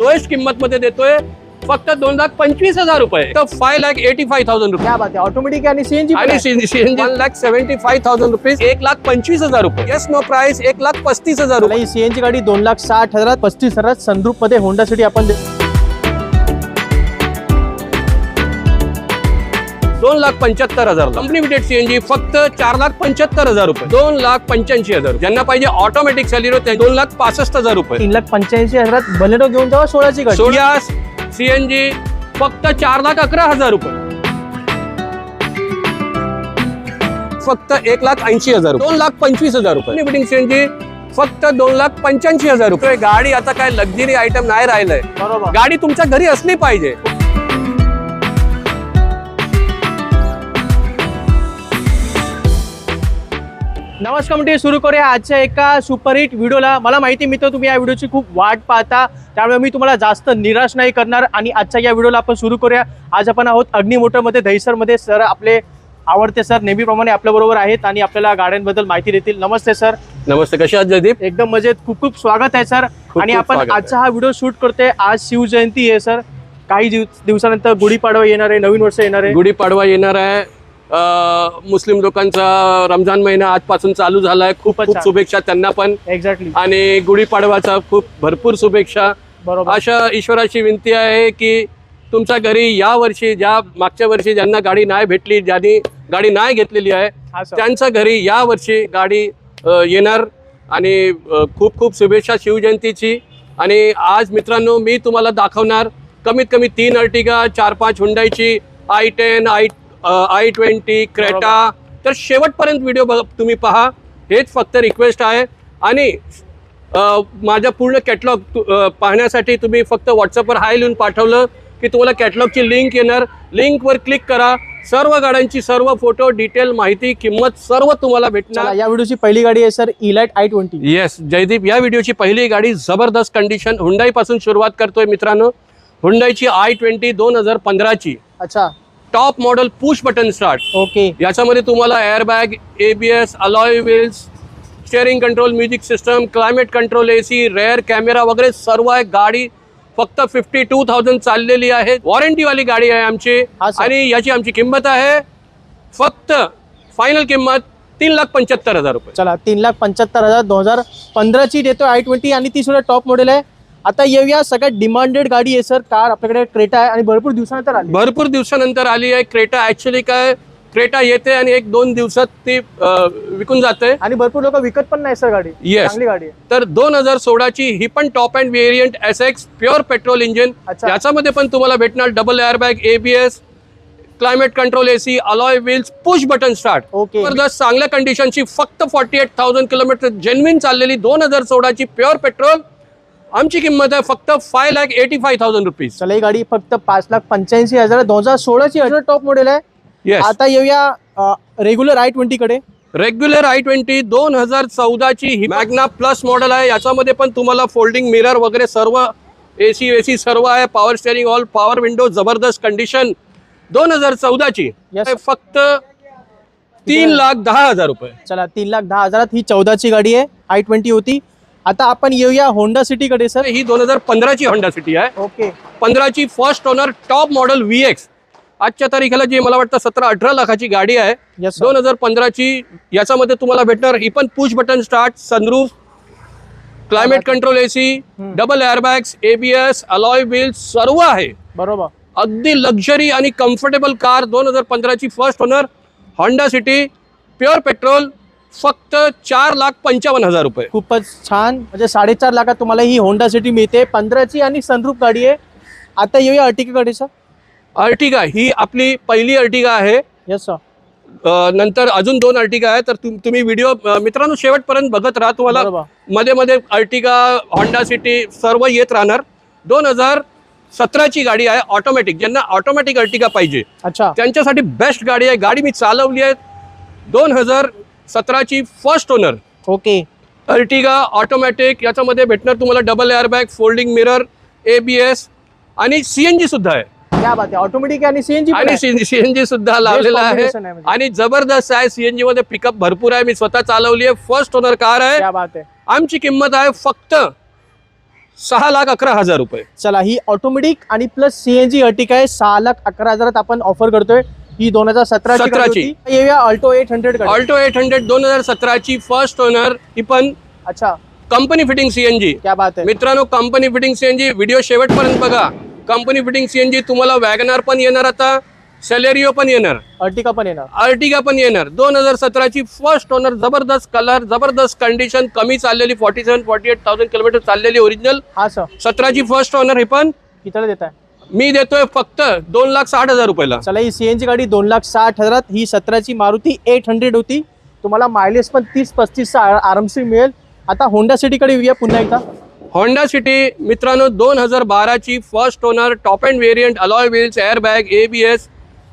Lowest किंमत मध्ये देतोय फक्त 2,25,000 रुपये, तर 5,85,000 रुपये. क्या बात आहे. ऑटोमॅटिक आणि सीएनजी आणि सीएनजी 1,75,000 रुपीज, 1,25,000 रुपये. येस नो प्राइस 1,35,000 रुपये. ही सीएनजी गाडी 2,60,000 35,000 सनरूफ मध्ये होंडा सिटी आपण 2,75,000. कंपनी फिटेड सीएनजी फक्त 4,75,000 रुपये, 2,85,000. ज्यांना पाहिजे ऑटोमॅटिक सॅलिरो ते 2,65,000 रुपये. 3,85,000 बलेनो घेऊन जावा 16ची गाडी. सोयास सीएनजी फक्त 4,11,000 रुपये, फक्त 1,80,000 रुपये, 2,25,000 रुपये. फिटिंग सीएनजी फक्त 2,85,000 रुपये. गाडी आता काय लक्झरी आयटम नाही राहिलंय. बरोबर. गाडी तुमच्या घरी असली पाहिजे. नमस्कार मंडळी, सुरू करूया आजच्या एका सुपरहिट व्हिडिओला. मला माहिती मित्र तुम्ही या व्हिडिओची खूप वाट पाहता, त्यामुळे मी तुम्हाला जास्त निराश नाही करणार आणि आजच्या या व्हिडिओला आपण सुरू करूया. आज आपण आहोत अग्नी मोटरमध्ये, दहिसरमध्ये. सर आपले आवडते सर नेहमीप्रमाणे आपल्या बरोबर आहेत आणि आपल्याला गाड्यांबद्दल माहिती देतील. नमस्ते सर. नमस्ते, कसे आहात जयदीप? एकदम मजेत. खूप खूप स्वागत आहे सर. आणि आपण आजचा हा व्हिडिओ शूट करतोय, आज शिवजयंती आहे सर. काही दिवसानंतर गुढीपाडवा येणार आहे, नवीन वर्ष येणार आहे. गुढीपाडवा येणार आहे. मुस्लिम लोकांचा रमजान महिना आजपासून चालू झालाय. खूप खूप शुभेच्छा त्यांना पण. एक्झॅक्टली. आणि गुढीपाडवाचा खूप भरपूर शुभेच्छा. बरोबर. अशा ईश्वराची विनंती आहे की तुमच्या घरी या वर्षी, ज्या मागच्या वर्षी ज्यांना गाडी नाही भेटली, ज्यांनी गाडी नाही घेतलेली आहे, त्यांच्या घरी या वर्षी गाडी येणार. आणि खूप खूप शुभेच्छा शिवजयंतीची. आणि आज मित्रांनो मी तुम्हाला दाखवणार कमीत कमी 3 अर्टिगा, 4-5 हुंडाईची, i10, i20, क्रेटा. तर शेवटपर्यंत व्हिडिओ तुम्ही पहा, हेच फक्त रिक्वेस्ट आहे. आणि माझा पूर्ण कॅटलॉग पाहण्यासाठी तुम्ही फक्त व्हॉट्सअपवर हाय लिहून पाठवलं की तुम्हाला कॅटलॉगची लिंक येणार. लिंकवर क्लिक करा. सर्व गाड्यांची सर्व फोटो, डिटेल, माहिती, किंमत सर्व तुम्हाला भेटणार. या व्हिडिओची पहिली गाडी आहे sir elite i20. Yes Jaydeep, या व्हिडिओची पहिली गाडी जबरदस्त कंडिशन हुंडाई पासून सुरुवात करतोय मित्रांनो. हुंडाईची i20 2015ची. अच्छा. Top model push button start. Okay. याच्यामध्ये तुम्हाला airbag, ABS, alloy wheels, steering control, music system, climate control, AC, rear camera वगैरे सर्व आहे. गाडी फक्त 52,000 चाललेली आहे. वॉरंटीवाली गाडी आहे आमची. आणि याची आमची किंमत आहे फक्त फायनल किंमत 3,75,000 रुपये. चला 3,75,000 2015ची देतो i20 आणि ती सुद्धा टॉप मॉडेल आहे. आता येऊया सगळ्यात डिमांडेड गाडी आहे सर कार. आपल्याकडे क्रेटा आहे आणि भरपूर दिवसानंतर आली आहे क्रेटा. ऍक्च्युली काय, क्रेटा येते आणि 1-2 दिवसात ती विकून जाते आणि भरपूर लोक विकत पण नाही सर गाडी. चांगली गाडी आहे. तर 2016ची ही पण top end variant SX pure petrol engine. याच्यामध्ये पण तुम्हाला भेटणार double airbag, ABS, climate control, AC, alloy wheels, push button start. जबरदस्त चांगल्या कंडिशनची, फक्त 48,000 किलोमीटर जेन्युइन चाललेली 2016ची प्युअर पेट्रोल. आमची किंमत आहे फक्त 5,85,000 रुपीज. चला ही गाडी फक्त 5,85,000 2016ची टॉप मॉडेल आहे. आता येऊया रेग्युलर i20 कडे. रेग्युलर i20 2014ची ही मॅग्ना प्लस मॉडेल आहे. याच्यामध्ये पण तुम्हाला फोल्डिंग मिरर वगैरे सर्व, AC सर्व आहे. Power steering, all power window, जबरदस्त कंडिशन. 2014ची फक्त 3,10,000 रुपये. चला 3,10,000 ही 14ची गाडी आहे, i20 होती. आता आपण येऊया होंडा सिटी कडे सर. ही 2015ची होंडा सिटी आहे. ओके. 15ची first owner top model VX. आजच्या तारखेला जी मला वाटतं 17-18 लाखाची गाडी आहे. 2015ची. याच्यामध्ये तुम्हाला भेटणार ही पण push button start, sunroof, climate control, AC, double airbags, ABS, alloy wheels सर्व आहे. बरोबर. अगदी लक्झरी आणि कम्फर्टेबल कार. 2015ची first owner Honda City pure petrol, फक्त 4,55,000 रुपये. खूपच छान. म्हणजे 4.5 लाखात तुम्हाला ही होंडा सिटी मिळते. 15ची आणि सनरूफ गाडी आहे. आता येऊया अर्टिगा कडे सर. अर्टिगा ही आपली पहिली अर्टिगा आहे. Yes sir. नंतर अजून 2 अर्टिगा आहे. तर तुम्ही व्हिडिओ मित्रांनो शेवटपर्यंत बघत राहा. तुम्हाला मध्ये मध्ये अर्टिगा, होंडा सिटी सर्व येत राहणार. 2017ची गाडी आहे ऑटोमॅटिक. ज्यांना ऑटोमॅटिक अर्टिगा पाहिजे त्यांच्यासाठी बेस्ट गाडी आहे. गाडी मी चालवली आहे. 2017ची first owner. Okay. Ertiga automatic. याच्यामध्ये भेटणार तुम्हाला double airbag, folding mirror, ABS आणि CNG सुद्धा आहे. क्या बात आहे. ऑटोमॅटिक आणि सीएनजी सुद्धा लावलेला आहे. आणि जबरदस्त आहे. CNG मध्ये पिकअप भरपूर आहे. मी स्वतः चालवली आहे. फर्स्ट ओनर कार आहे. क्या बात आहे. आमची किंमत आहे फक्त 6,11,000 रुपये. चला, ही ऑटोमॅटिक आणि प्लस सीएनजी अर्टिका आहे. 6,11,000 आपण ऑफर करतोय. ही 2017 ची. येऊया अल्टो 800 कडे. ऑल्टो 800 2017 ची फर्स्ट ओनर, ही पण अच्छा, कंपनी फिटिंग सीएनजी. क्या बात आहे मित्रांनो, कंपनी फिटिंग सीएनजी. व्हिडिओ शेवटपर्यंत बघा. कंपनी फिटिंग सीएनजी तुम्हाला वॅगनार पण येणार, आता सेलेरिओ पण येणार, अर्टिका पण येणार. अर्टिगा पण येणार. 2017 ची फर्स्ट ओनर. जबरदस्त कलर, जबरदस्त कंडिशन, कमी चाललेली, 47-48,000 किलोमीटर चाललेली ओरिजिनल. हा सर, 17 ची फर्स्ट ओनर. हे पण कितीला देत आहे? मी देतोय फक्त 2,60,000 रुपयाला. चला, ही सीएनजी गाडी 2,60,000. ही 17 मारुती 800 होती. तुम्हाला मायलेज पण 30-35 आरामशीर मिळेल. आता होंडा सिटीकडे येऊया पुन्हा एकदा. होंडा सिटी मित्रांनो, 2012 ची first owner, top end variant, alloy wheels, airbag, ABS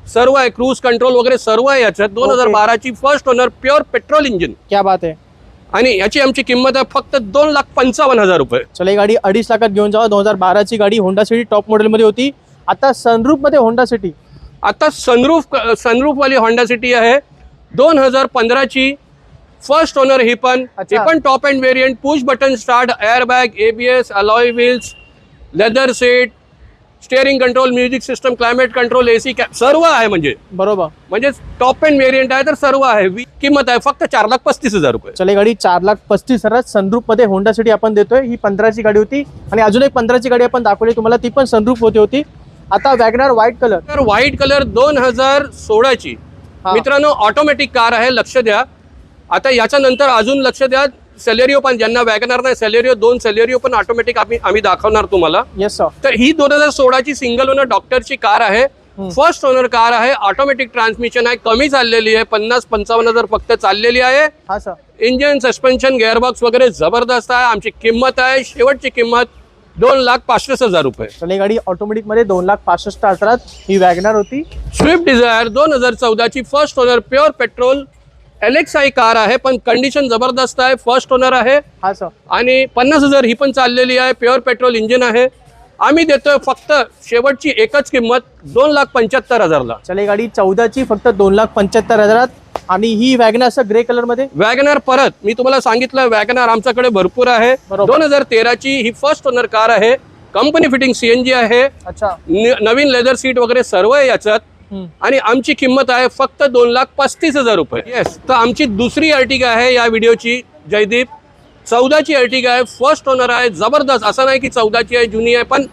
सर्व आहे, क्रूज कंट्रोल वगैरे सर्व आहे याच्यात. 2012 ची first owner, pure petrol engine. क्या बात आहे. आणि याची आमची किंमत आहे फक्त 2,55,000 रुपये. चला, ही गाडी 2.5 लाखात घेऊन जावा. 2012 गाडी होंडा सिटी टॉप मॉडेलमध्ये होती. आता सनरूफ मध्ये होंडा सिटी. आता सनरूफ वाली होंडा सिटी आहे. 2015 ची फर्स्ट ओनर. ही पण top end variant, push button start, airbag, ABS, alloy wheels, leather seat, steering control, music system, climate control, AC सर्व आहे. बरोबर, म्हणजे टॉप अँड व्हेरियंट आहे तर सर्व आहे. किंमत आहे फक्त 4,35,000 रुपये. चला, ही गाडी 4,35,000 सनरूफ मध्ये होंडा सिटी आपण देतोय. ही 15 गाडी होती आणि अजून एक 15 गाडी आपण दाखवली तुम्हाला, ती पण सनरूफ होती. आता वॅगनार व्हाईट कलर. तर व्हाईट कलर 2016 ची. मित्रांनो, ऑटोमॅटिक कार आहे, लक्ष द्या. आता याच्या नंतर अजून लक्ष द्या, सेलेरिओ पण, ज्यांना वॅगनार नाही, सेलेरिओ 2 सेलेरिओ पण ऑटोमॅटिक आम्ही दाखवणार तुम्हाला. Yes sir. तर ही 2016 ची सिंगल ओनर डॉक्टरची कार आहे. फर्स्ट ओनर कार आहे. ऑटोमॅटिक ट्रान्समिशन आहे. कमी चाललेली आहे, 50-55,000 फक्त चाललेली आहे. हा सर. इंजिन, सस्पेन्शन, गिअरबॉक्स वगैरे जबरदस्त आहे. आमची किंमत आहे, शेवटची किंमत 2,65,000 रुपये. चला, ही गाडी ऑटोमॅटिक मध्ये 2,65,000 ही वॅगनार होती. स्विफ्ट डिझायर 2014 ची first owner, pure petrol LXi car आहे, पण कंडिशन जबरदस्त आहे. फर्स्ट ओनर आहे. हा सर. आणि 50,000 ही पण चाललेली आहे. प्युअर पेट्रोल इंजिन आहे. आम्ही देतोय फक्त शेवटची एकच किंमत 2,75,000 ला. चला, ही गाडी 14 ची फक्त 2,75,000. आणि ही वॅगनार असं ग्रे कलर मध्ये. वॅगनार परत मी तुम्हाला सांगितलं, वॅगनार आमच्याकडे भरपूर आहे. 2013 ची ही फर्स्ट ओनर कार आहे. कंपनी फिटिंग CNG आहे. अच्छा, नवीन लेदर सीट वगैरे सर्व आहे याच्यात. आणि आमची किंमत आहे फक्त 2,35,000 रुपये. येस. तर आमची दुसरी अर्टिगा आहे या व्हिडिओची, जयदीप. 14 ची अर्टिगा आहे. फर्स्ट ओनर आहे. जबरदस्त, असं नाही की 14 ची आहे, जुनी आहे, पण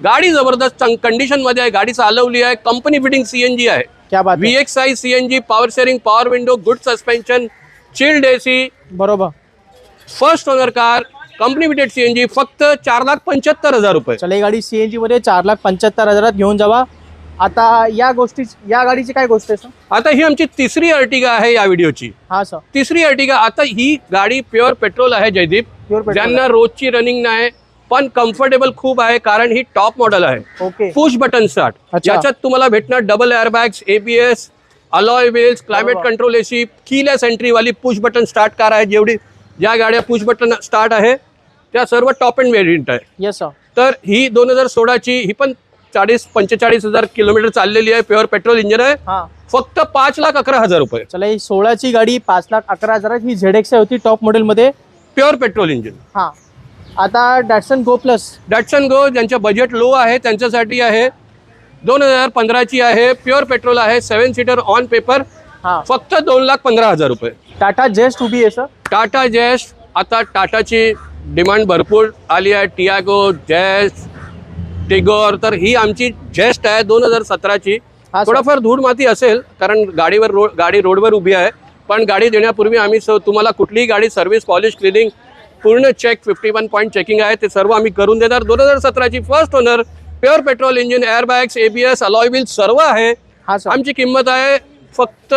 गाडी जबरदस्त कंडिशन मध्ये आहे. गाडी चालवली आहे. कंपनी फिटिंग CNG आहे. क्या बात. VXi CNG, power steering, power window, good suspension, chilled AC. बरोबर. First owner car, company fitted CNG, फक्त 4,75,000 रुपये. चला, ही गाडी CNG मध्ये 4,75,000 घेऊन जावा. आता या गाडीची काय गोष्ट आहे सर? आता ही आमची तिसरी अर्टिगा आहे या व्हिडिओची. हा सर. तिसरी अर्टिगा. आता ही गाडी प्युअर पेट्रोल आहे जयदीप. ज्यांना रोजची रनिंग नाही पण कम्फर्टेबल खूप आहे, कारण ही टॉप मॉडेल आहे. ओके. Push button start. याच्यात तुम्हाला भेटणार double airbags, ABS, alloy wheels, climate control, AC, keyless entry वाली पुश बटन स्टार्ट कार आहे. ज्या गाड्या पुश बटन स्टार्ट आहे त्या सर्व टॉप अँड व्हेरियंट आहे. Yes sir. तर ही 2016 ची, ही पण 40-45,000 किलोमीटर चाललेली आहे. प्युअर पेट्रोल इंजिन आहे. फक्त 5,11,000 रुपये. चला, ही 16 ची गाडी 5,11,000. ही ZXi होती टॉप मॉडेल मध्ये, प्युअर पेट्रोल इंजिन. हा. आता डॅटसन गो प्लस. डॅटसन गो ज्यांचं बजेट लो आहे त्यांच्यासाठी आहे. 2015 ची आहे. प्युअर पेट्रोल आहे. 7 सीटर ऑन पेपर. फक्त 2,15,000 रुपये. टाटा जेस्ट उभी आहे सर. टाटा जेस्ट. आता टाटाची डिमांड भरपूर आली आहे. टियागो, जेस्ट, टिगोर. तर ही आमची जेस्ट आहे 2017 ची. थोडाफार धूळ माती असेल कारण गाडी रोडवर उभी आहे, पण गाडी देण्यापूर्वी आम्ही तुम्हाला कुठलीही गाडी सर्व्हिस, पॉलिश, क्लिनिंग, पूर्ण चेक, 51 पॉईंट चेकिंग आहे, ते सर्व आम्ही करून देणार. 2017 ची first owner, pure petrol engine, airbags, ABS, alloy wheel सर्व आहे. आमची किंमत आहे फक्त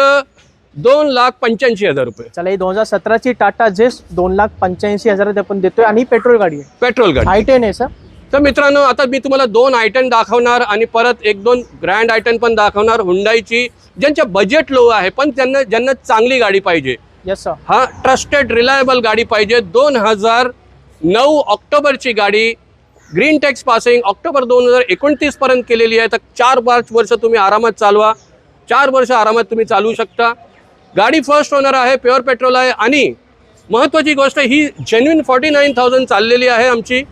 2,85,000 रुपये. चला, ही 2017 ची टाटा जेस्ट 2,85,000 आपण देतोय आणि पेट्रोल गाडी आहे. पेट्रोल गाडी i10 आहे सर. तर मित्रांनो, आता मी तुम्हाला 2 आयटम दाखवणार आणि परत 1-2 ग्रँड आयटम पण दाखवणार हुंडाईची, ज्यांच्या बजेट लो आहे पण ज्यांना चांगली गाडी पाहिजे. Yes sir. हा, ट्रस्टेड रिलायबल गाडी पाहिजे. 2009 ऑक्टोबरची गाडी, ग्रीन टॅक्स पासिंग, ऑक्टोबर 2029 पर्यंत केलेली आहे. तर 4-5 वर्ष तुम्ही आरामात चालवा. 4 वर्ष आरामात तुम्ही चालवू शकता. गाडी फर्स्ट ओनर आहे, प्युअर पेट्रोल आहे आणि महत्त्वाची गोष्ट ही जेन्युइन 49,000 चाललेली आहे आमची.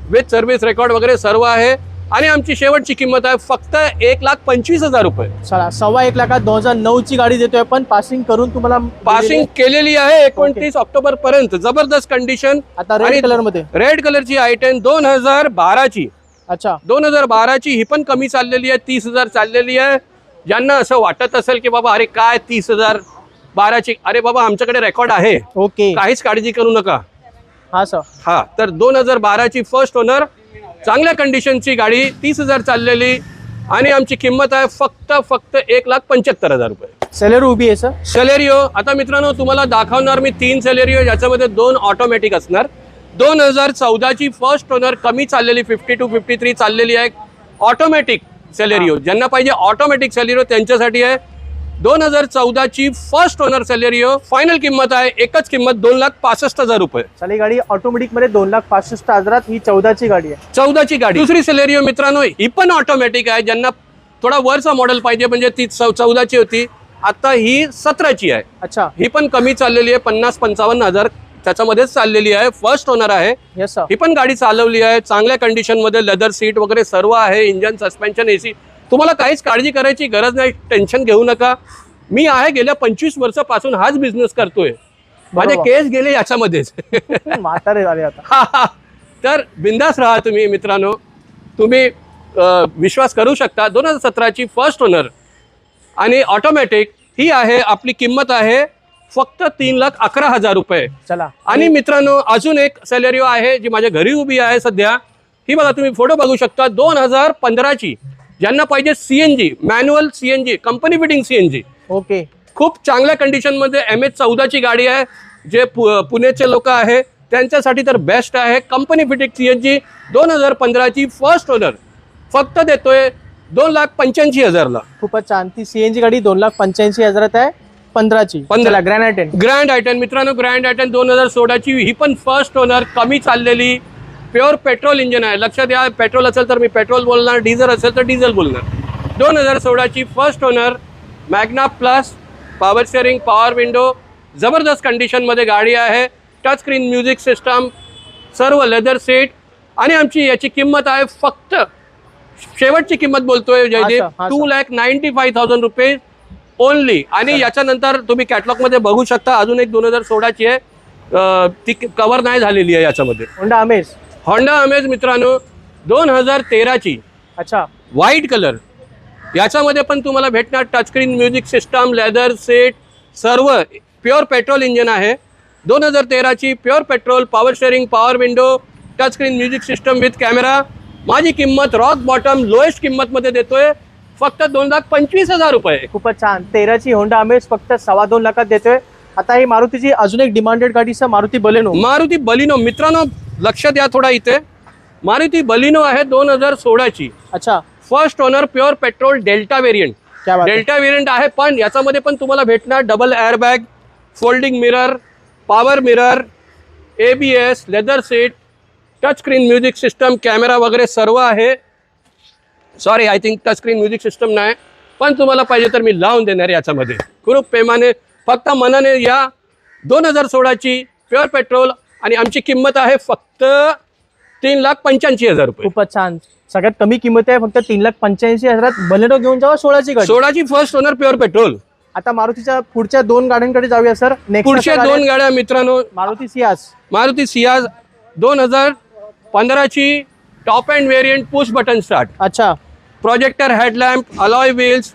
विथ सर्व्हिस रेकॉर्ड वगैरे सर्व आहे आणि आमची शेवटची किंमत आहे फक्त 1,25,000 रुपये. चला 1.25 लाखात 2009 ची गाडी देतोय पण पासिंग करून तुम्हाला पासिंग केलेली आहे 29 ऑक्टोबर पर्यंत. जबरदस्त कंडिशन. आता रेड कलर मध्ये, रेड कलरची i10 2012ची. अच्छा 2012ची ही पण कमी चाललेली आहे, 30,000 चाललेली आहे. ज्यांना असं वाटत असेल की बाबा अरे काय 30,012ची, अरे बाबा आमच्याकडे रेकॉर्ड आहे, ओके काहीच काळजी करू नका. हा सर. हा तर 2012ची फर्स्ट ओनर, चांगल्या कंडिशनची गाडी, 30,000 चाललेली आणि आमची किंमत आहे फक्त 1,75,000 रुपये. सेलेरो उभी आहे सर. सेलेरिओ आता मित्रांनो तुम्हाला दाखवणार मी 3 सेलेरिओ, ज्याच्यामध्ये 2 ऑटोमॅटिक असणार. 2014ची फर्स्ट ओनर, कमी चाललेली 50 to 53 चाललेली आहे, ऑटोमॅटिक सेलेरिओ. ज्यांना पाहिजे ऑटोमॅटिक सेलेरिओ त्यांच्यासाठी आहे. 2014ची फर्स्ट ओनर सेलेरिओ, फायनल किंमत आहे एकच किंमत 2,65,000 रुपये. चला ही गाडी ऑटोमॅटिक मध्ये 2,65,000 ही 14ची गाडी आहे. 14ची गाडी. दुसरी सेलेरिओ मित्रांनो ही पण ऑटोमॅटिक आहे. ज्यांना थोडा वरचा मॉडेल पाहिजे, म्हणजे ती 14ची होती, आता ही 17ची आहे. अच्छा ही पण कमी चाललेली आहे, 50-55,000 त्याच्यामध्येच चाललेली आहे. फर्स्ट ओनर आहे. Yes sir. ही पण गाडी चालवली आहे चांगल्या कंडिशन मध्ये, लेदर सीट वगैरे सर्व आहे, इंजन, सस्पेन्शन, एसी. तुम्हाला काहीच काळजी करायची गरज नाही, टेन्शन घेऊ नका. मी आहे गेल्या 25 वर्षापासून हाच बिझनेस करतोय, माझे केस गेले याच्यामध्येच. म्हातारे झाले आता. तर बिंदास राहा तुम्ही मित्रांनो, तुम्ही विश्वास करू शकता. 2017ची फर्स्ट ओनर आणि ऑटोमॅटिक ही आहे. आपली किंमत आहे फक्त 3,11,000 रुपये. चला आणि मित्रांनो अजून एक सेलेरिओ आहे जी माझ्या घरी उभी आहे सध्या. ही बघा, तुम्ही फोटो बघू शकता. 2015ची, ज्यांना पाहिजे CNG, manual CNG, company fitting CNG, okay, खूप चांगल्या कंडिशन मध्ये MH14ची गाडी आहे. जे पुण्याचे लोक आहे त्यांच्यासाठी तर बेस्ट आहे. कंपनी फिटिंग सीएनजी 2015ची फर्स्ट ओनर फक्त देतोय 2,85,000ला. खूपच छान. ती सीएनजी गाडी 2,85,000 आहे, 15ची. चला ग्रँड i10 मित्रांनो, ग्रँड i10 2016ची, ही पण फर्स्ट ओनर, कमी चाललेली, प्युअर पेट्रोल इंजिन आहे. लक्षात द्या, पेट्रोल असेल तर मी पेट्रोल बोलणार, डिझेल असेल तर डिझेल बोलणार. 2016ची first owner, magna plus, power steering, power window, जबरदस्त कंडिशनमध्ये गाडी आहे. टच स्क्रीन म्युझिक सिस्टम, सर्व लेदर सीट. आणि आमची याची किंमत आहे फक्त, शेवटची किंमत बोलतोय जयदीप, 2,95,000 रुपये ओनली. आणि याच्यानंतर तुम्ही कॅटलॉगमध्ये बघू शकता अजून एक 2016ची आहे, ती कव्हर नाही झालेली आहे याच्यामध्ये. होंडा अमेज मित्रांनो 2013ची. अच्छा, व्हाईट कलर. याच्यामध्ये पण तुम्हाला भेटणार touchscreen music system, leather seat, सर्व प्युअर पेट्रोल इंजिन आहे. 2013ची pure petrol, power steering, power window, touchscreen music system with camera. माझी किंमत रॉक बॉटम लोएस्ट किंमत मध्ये देतोय फक्त 2,25,000 रुपये. खूपच छान. 13ची होंडा अमेज फक्त 2.25 लाखात देतोय. आता ही मारुतीची अजून एक डिमांडेड गाडी sir, Maruti Baleno. Maruti Baleno मित्रांनो लक्ष द्या थोडा इथे. मारुती बलिनो आहे 2016ची. अच्छा, first owner, pure petrol, delta variant. Delta variant आहे, पण याच्यामध्ये पण तुम्हाला भेटणार double airbag, folding mirror, power mirror, ABS, leather seat, touch screen music system, camera वगैरे सर्व आहे. Sorry, I think touch screen music system नाही, पण तुम्हाला पाहिजे तर मी लावून देणार याच्यामध्ये. खूप प्रेमाने, फक्त मनाने या. 2016ची प्युअर पेट्रोल आणि आमची किंमत आहे फक्त 3,85,000 रुपये. खूपच छान. सगळ्यात कमी किंमत आहे फक्त 3,85,000. बलेनो घेऊन जावा 16ची गाडी. 16ची फर्स्ट ओनर, प्युअर पेट्रोल. आता मारुतीच्या पुढच्या 2 गाड्यांकडे जाऊया सर. पुढच्या 2 गाड्या मित्रांनो, मारुती सियाज 2015ची top end variant, push button start. अच्छा, projector headlamp, alloy wheels,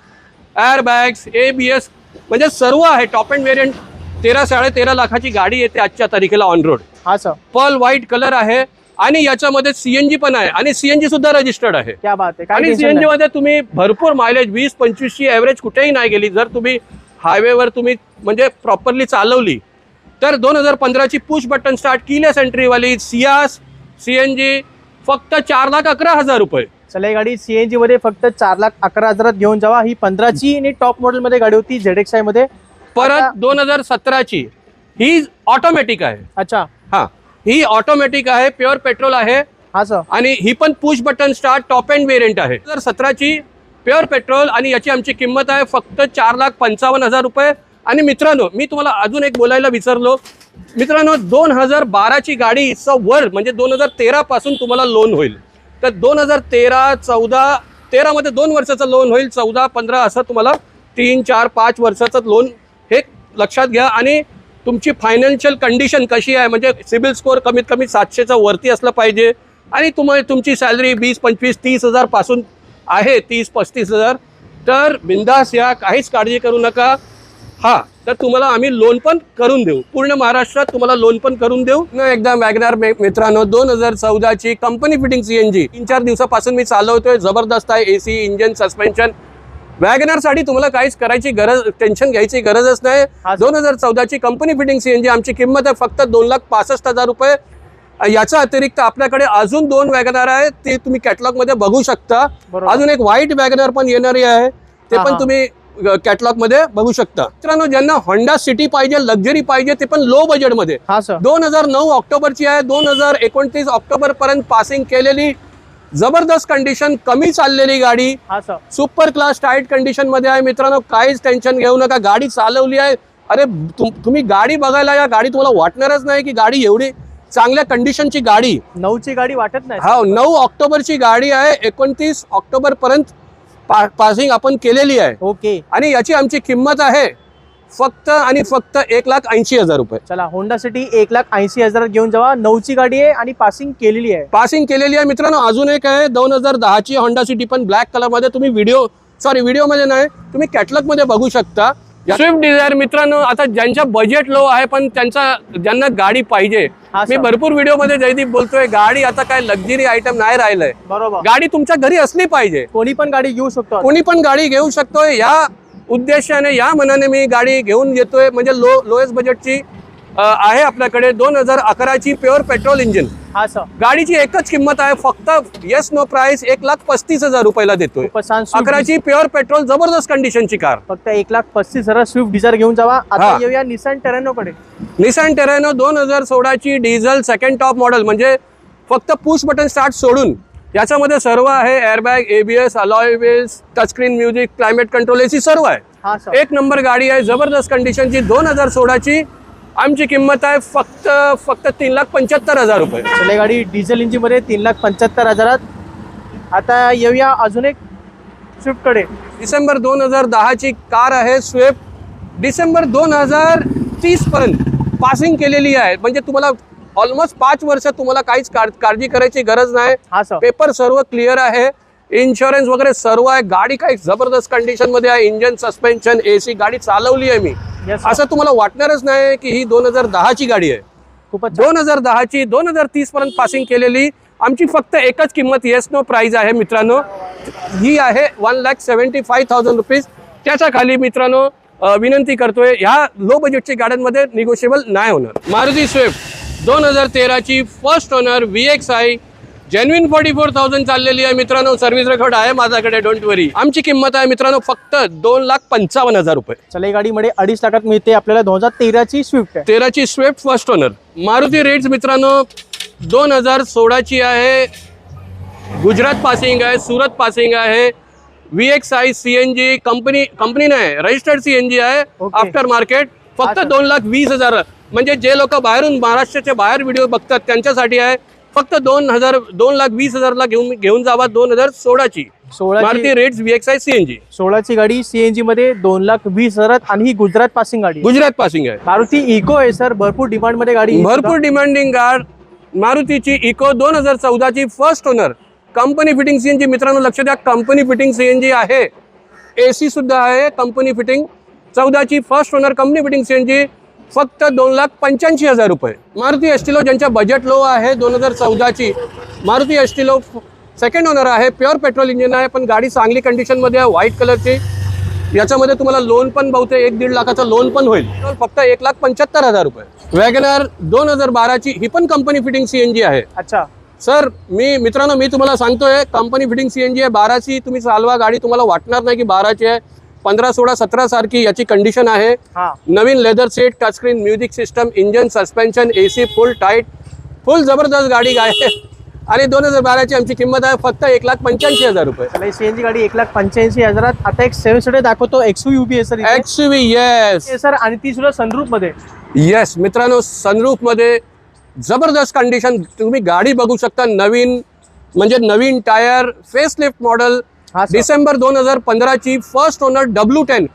air bags, ABS, म्हणजे सर्व आहे. टॉप अँड व्हेरियंट 13-13.5 लाखाची गाडी येते आजच्या तारखेला ऑन रोड. हा सर. पर्ल व्हाईट कलर आहे आणि याच्यामध्ये सीएनजी पण आहे आणि सीएनजी सुद्धा रजिस्टर्ड आहे. क्या बात आहे. आणि सीएनजी मध्ये तुम्ही भरपूर मायलेज, 20-25 ची एव्हरेज कुठेही नाही गेली. जर तुम्ही हायवेवर तुम्ही म्हणजे प्रॉपरली चालवली तर 2015ची पुश बटन स्टार्ट, कीलेस एंट्रीवाली सियास सीएनजी फक्त 4,11,000 रुपये. चला ही गाडी सीएनजी मध्ये फक्त 4,11,000 घेऊन जावा. ही 15ची आणि टॉप मॉडेल मध्ये गाडी होती ZXi मध्ये. परत 2017ची ही ऑटोमॅटिक आहे. अच्छा, हा, ही ऑटोमॅटिक आहे, प्युअर पेट्रोल आहे. हा सर. आणि ही पण push button start, top end variant आहे. 2017ची प्युअर पेट्रोल आणि याची आमची किंमत आहे फक्त 4,55,000 रुपये. आणि मित्रांनो, मी तुम्हाला अजून एक बोलायला विसरलो मित्रांनो, 2012ची गाडी वर म्हणजे 2013 पासून तुम्हाला लोन होईल. तर 2013, 14, 13 मध्ये 2 वर्षाचं लोन होईल, 14, 15 असं तुम्हाला 3, 4, 5 वर्षाचं लोन हे लक्षात घ्या. आणि तुमची फायनान्शियल कंडिशन कशी आहे, म्हणजे सिबिल स्कोअर कमीत कमी 700च्या वरती असलं पाहिजे आणि तुमची सॅलरी 20, 25, 30 हजार पासून आहे, 30-35 हजार, तर बिंदास या, काहीच काळजी करू नका. हा, तर तुम्हाला आम्ही लोन पण करून देऊ, पूर्ण महाराष्ट्रात तुम्हाला लोन पण करून देऊ ना. एकदा वॅगनार मित्रांनो 2014ची कंपनी फिटिंग CNG 3-4 दिवसापासून मी चालवतोय, जबरदस्त आहे. AC, engine, suspension. वॅगनारसाठी तुम्हाला काहीच करायची टेन्शन घ्यायची गरजच नाही. 2014ची कंपनी फिटिंग CNG आमची किंमत आहे फक्त 2,65,000 रुपये. याच्या अतिरिक्त आपल्याकडे अजून 2 वॅगनार आहेत, ते तुम्ही कॅटलॉग मध्ये बघू शकता. अजून एक व्हाईट वॅगनार पण येणारी आहे, ते पण तुम्ही कॅटलॉग मध्ये बघू शकता. मित्रांनो, ज्यांना होंडा सिटी पाहिजे, लक्झरी पाहिजे, ते पण लो बजेट मध्ये, 2009 ऑक्टोबरची आहे, 2029 ऑक्टोबर पर्यंत पासिंग केलेली, जबरदस्त कंडिशन, कमी चाललेली गाडी, सुपर क्लास टाईट कंडिशन मध्ये आहे. मित्रांनो, काहीच टेन्शन घेऊ नका, गाडी चालवली आहे. अरे तुम्ही गाडी बघायला या, गाडी तुम्हाला वाटणारच नाही की गाडी एवढी चांगल्या कंडिशनची गाडी. 9ची गाडी वाटत नाही. हा, 9 ऑक्टोबरची गाडी आहे, 29 ऑक्टोबर पर्यंत पासिंग आपण केलेली आहे. ओके. आणि याची आमची किंमत आहे फक्त आणि फक्त 1,80,000 रुपये. चला, होंडा सिटी 1,80,000 घेऊन जावा. 9ची गाडी आहे आणि पासिंग केलेली आहे. मित्रांनो, अजून एक आहे 2010ची होंडा सिटी, पण ब्लॅक कलर मध्ये. तुम्ही व्हिडिओ मध्ये नाही, तुम्ही कॅटलॉग मध्ये बघू शकता. स्विफ्ट डिझायर मित्रांनो, आता ज्यांच्या बजेट लो आहे पण ज्यांना गाडी पाहिजे, मी भरपूर व्हिडिओ मध्ये जयदीप बोलतोय, गाडी आता काय लक्झरी आयटम नाही राहिलंय. बरोबर. गाडी तुमच्या घरी असली पाहिजे, कोणी पण गाडी घेऊ शकतो, कोणी पण गाडी घेऊ शकतोय. या उद्देशाने, या मनाने मी गाडी घेऊन येतोय. म्हणजे लोएस्ट बजेटची आहे आपल्याकडे 2011ची प्युअर पेट्रोल इंजिन. गाडीची एकच किंमत आहे फक्त, येस नो प्राइस, 1,35,000 रुपयाला देतोय. 11ची प्युअर पेट्रोल जबरदस्त कंडिशनची कार, फक्त 1,35,000 स्विफ्ट डिझायर घेऊन जावा. आता येऊया निसान टेरेनो कडे. निसान टेरेनो 2016ची डिझेल सेकंड टॉप मॉडेल, म्हणजे फक्त पुश बटन स्टार्ट सोडून याच्यामध्ये सर्व आहे. Airbag, ABS, alloy wheels, touchscreen music, climate control, AC सर्व आहे. एक नंबर गाडी आहे, जबरदस्त कंडिशनची. 2016ची आमची किंमत आहे फक्त 3,75,000 रुपये. चले, गाडी डिझेल इंजिन मध्ये 3,75,000. आता येऊया अजून एक स्विफ्ट कडे. डिसेंबर 2010ची कार आहे स्विफ्ट, डिसेंबर 2030 पर्यंत पासिंग केलेली आहे. म्हणजे तुम्हाला ऑलमोस्ट 5 वर्ष तुम्हाला काहीच काळजी करायची गरज नाही. पेपर सर्व क्लिअर आहे, इन्शुरन्स वगैरे सर्व आहे. गाडी काही जबरदस्त कंडिशन मध्ये आहे, इंजन, सस्पेन्शन, AC. गाडी चालवली आहे मी, असं तुम्हाला वाटणारच नाही की ही 2010ची गाडी आहे. 2010ची 2030 पर्यंत पासिंग केलेली. आमची फक्त एकच किंमत, येस नो प्राइस आहे मित्रांनो, ही आहे 1,75,000 रुपीज. त्याच्या खाली मित्रांनो विनंती करतोय, ह्या लो बजेटच्या गाड्यांमध्ये निगोशिएबल नाही होणार. मारुती स्विफ्ट 2013ची फर्स्ट ओनर VXI, जेन्युइन 44,000 चाललेली आहे मित्रांनो. सर्व्हिस रेकॉर्ड आहे माझ्याकडे, डोंट वरी. आमची किंमत आहे मित्रांनो फक्त 2,55,000 रुपये. चला, गाडीमध्ये 2.5 लाखात मिळते आपल्याला. 2013ची स्विफ्ट आहे. 13ची Swift first owner. Maruti rates मित्रांनो 2016ची आहे, गुजरात पासिंग आहे, सुरत पासिंग आहे. VXI CNG कंपनी नाही, रजिस्टर्ड CNG आहे, आफ्टर मार्केट. फक्त 2,20,000. म्हणजे जे लोक बाहेरून, महाराष्ट्राच्या बाहेर व्हिडिओ बघतात त्यांच्यासाठी आहे. फक्त 2,20,000ला घेऊन जावा. 2016ची मारुती रेट्स VXI CNG. 16ची गाडी CNG मध्ये 2,20,000 आणि ही गुजरात पासिंग गाडी. गुजरात पासिंग आहे. मारुती इको आहे सर, भरपूर डिमांड मध्ये गाडी, भरपूर डिमांडिंग कार. मारुतीची इको 2014ची first owner, company fitting CNG. मित्रांनो लक्ष द्या, कंपनी फिटिंग CNG आहे, AC सुद्धा आहे कंपनी फिटिंग. 14ची first owner company fitting CNG, फक्त 2,85,000 रुपये. मारुती एस्टिलो, ज्यांच्या बजेट लो आहे, 2014ची मारुती एस्टिलो सेकंड ओनर आहे, प्युअर पेट्रोल इंजिन आहे, पण गाडी चांगली कंडिशन मध्ये आहे, व्हाईट कलरची. याच्यामध्ये तुम्हाला लोन पण बहुतेक 1-1.5 लाखाचा लोन पण होईल. फक्त 1,75,000 रुपये. वॅगनार 2012ची, ही पण कंपनी फिटिंग CNG आहे. अच्छा सर, मित्रांनो मी तुम्हाला सांगतोय, कंपनी फिटिंग CNG आहे. 12ची तुम्ही चालवा गाडी, तुम्हाला वाटणार नाही की 12ची आहे. 15, 16, 17 सारखी याची कंडिशन आहे. नवीन leather seat, touchscreen music system, engine, suspension, AC full tight, full जबरदस्त गाडी आहे. आणि 2012ची आमची किंमत आहे फक्त 1,85,000 रुपये. चला, ही सीएनजी गाडी 1,85,000. आता एक 7 सीटर दाखवतो, XUV आहे सर. XUV येस सर, आणि ती सुद्धा सनरूफ मध्ये. येस मित्रांनो, सनरूफ मध्ये जबरदस्त कंडिशन. तुम्ही गाडी बघू शकता, नवीन म्हणजे नवीन टायर, फेसलिफ्ट मॉडेल, डिसेंबर 2015ची, फर्स्ट ओनर, W10.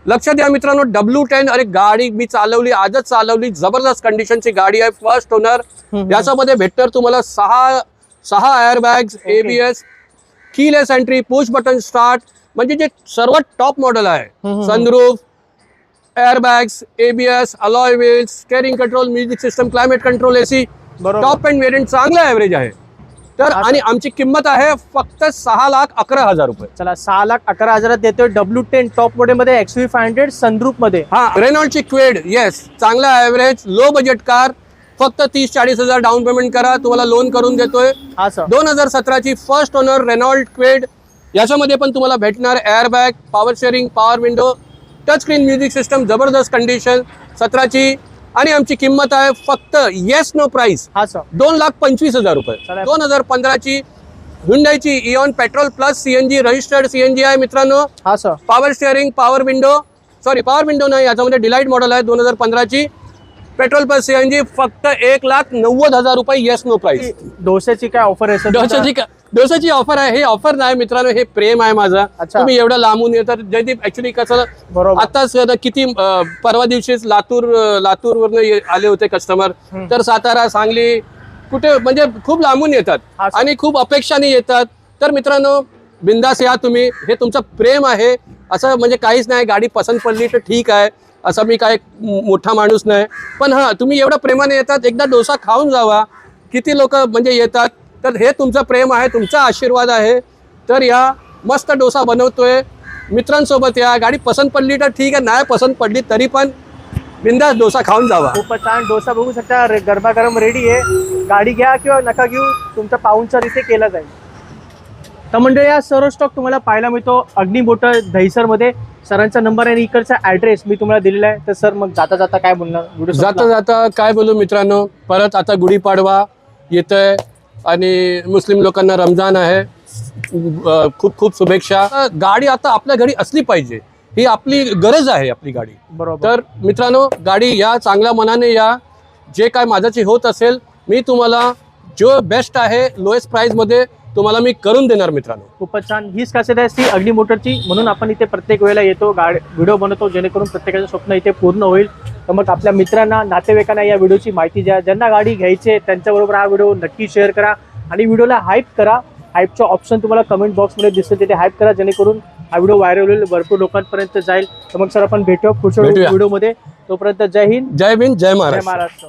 लक्षात द्या मित्रांनो, W10. अरे गाडी मी चालवली, आजच चालवली, जबरदस्त कंडिशनची गाडी आहे, फर्स्ट ओनर. याच्यामध्ये भेटणार तुम्हाला सहा airbags, ABS, keyless entry, push button start, म्हणजे जे सर्वात टॉप मॉडेल आहे. Sunroof, airbags, ABS, alloy wheels, steering control, music system, climate control, AC, top end variant, चांगला ॲव्हरेज आहे. तर आणि आमची किंमत आहे फक्त 6,11,000 रुपये. चला, 6,11,000 देतोय. W10 टॉप मॉडेल मध्ये, XUV 500 सनरूफ मध्ये. हा, रेनॉल्डची क्वेड, येस, चांगला ॲव्हरेज, लो बजेट कार. फक्त 30-40,000 डाऊन पेमेंट करा, तुम्हाला लोन करून देतोय. 2017ची फर्स्ट ओनर रेनॉल्ड क्वेड. याच्यामध्ये पण तुम्हाला भेटणार airbag, power steering, power window, touch screen, music system, जबरदस्त कंडिशन. 17ची. आणि आमची किंमत आहे फक्त येस नो प्राइस 2,25,000 रुपये. 2015ची हुंडाईची Eon petrol plus CNG, registered CNG आहे मित्रांनो. पॉवर स्टेअरिंग, पॉवर विंडो नाही, याच्यामध्ये डिलाइट मॉडेल आहे. 2015ची पेट्रोल प्लस CNG, फक्त 1,90,000 रुपये येस नो प्राइस. डोसाची काय ऑफर आहे सर? डोसाची ऑफर आहे. हे ऑफर नाही मित्रांनो, हे प्रेम आहे माझा. तुम्ही एवढं लांबून येतात. जयदीप, ऍक्च्युली कसं, आताच किती परवा दिवशीच लातूरवरनं आले होते कस्टमर. तर सातारा, सांगली, कुठे म्हणजे खूप लांबून येतात आणि खूप अपेक्षाने येतात. तर मित्रांनो, बिंदास या तुम्ही, हे तुमचं प्रेम आहे. असं म्हणजे काहीच नाही, गाडी पसंत पडली तर ठीक आहे, असं मी काय मोठा माणूस नाही. पण हां, तुम्ही एवढं प्रेमाने येतात, एकदा डोसा खाऊन जावा. किती लोक म्हणजे येतात. तर हे तुमचं प्रेम आहे, तुमचा आशीर्वाद आहे. तर या मस्त डोसा बनवतोय, मित्रांसोबत या. गाडी पसंत पडली तर ठीक आहे, नाही पसंत पडली तरी पण बिंदास डोसा खाऊन जावा. खूपच छान डोसा बघू शकता, गरमागरम रेडी आहे. गाडी घ्या किंवा नका घेऊ, तुमचा पाहुणचार इथे केला जाईल. तर मंडळी, हा सर्व स्टॉक तुम्हाला पाहायला मिळतो अग्नी मोटर दहिसर मध्ये. सरांचा नंबर आणि इकडचा ऍड्रेस मी तुम्हाला दिलेला आहे. तर सर, मग जाता जाता काय बोलणार? जाता काय बोलू मित्रांनो, परत आता गुढीपाडवा येतोय आणि मुस्लिम लोकांना रमजान आहे. खूप खूप शुभेच्छा. गाडी आता आपल्या घरी असली पाहिजे, ही आपली गरज आहे, आपली गाडी. बरोबर. तर मित्रांनो, गाडी या, चांगल्या मनाने या. जे काय माझ्याची होत असेल, मी तुम्हाला जो बेस्ट आहे लोएस्ट प्राइस मध्ये तुम्हाला मी करून देणार मित्रांनो. खूपच छान. हीच खासियत आहे ती अग्नी मोटरची, म्हणून आपण इथे प्रत्येक वेळेला येतो, व्हिडिओ बनवतो, जेणेकरून प्रत्येकाचं स्वप्न इथे पूर्ण होईल. तर मग आपल्या मित्रांना, नातेवाईकांना या व्हिडिओची माहिती द्या. ज्यांना गाडी घ्यायची आहे त्यांच्याबरोबर हा व्हिडिओ नक्की शेअर करा आणि व्हिडिओला हाईप करा. हाईपचं ऑप्शन तुम्हाला कमेंट बॉक्समध्ये दिसतं, तिथे हाईप करा, जेणेकरून हा व्हिडिओ व्हायरल होईल, भरपूर लोकांपर्यंत जाईल. तर मग सर, आपण भेटूया पुढच्या व्हिडिओमध्ये. तोपर्यंत जय हिंद, जय महाराष्ट्र.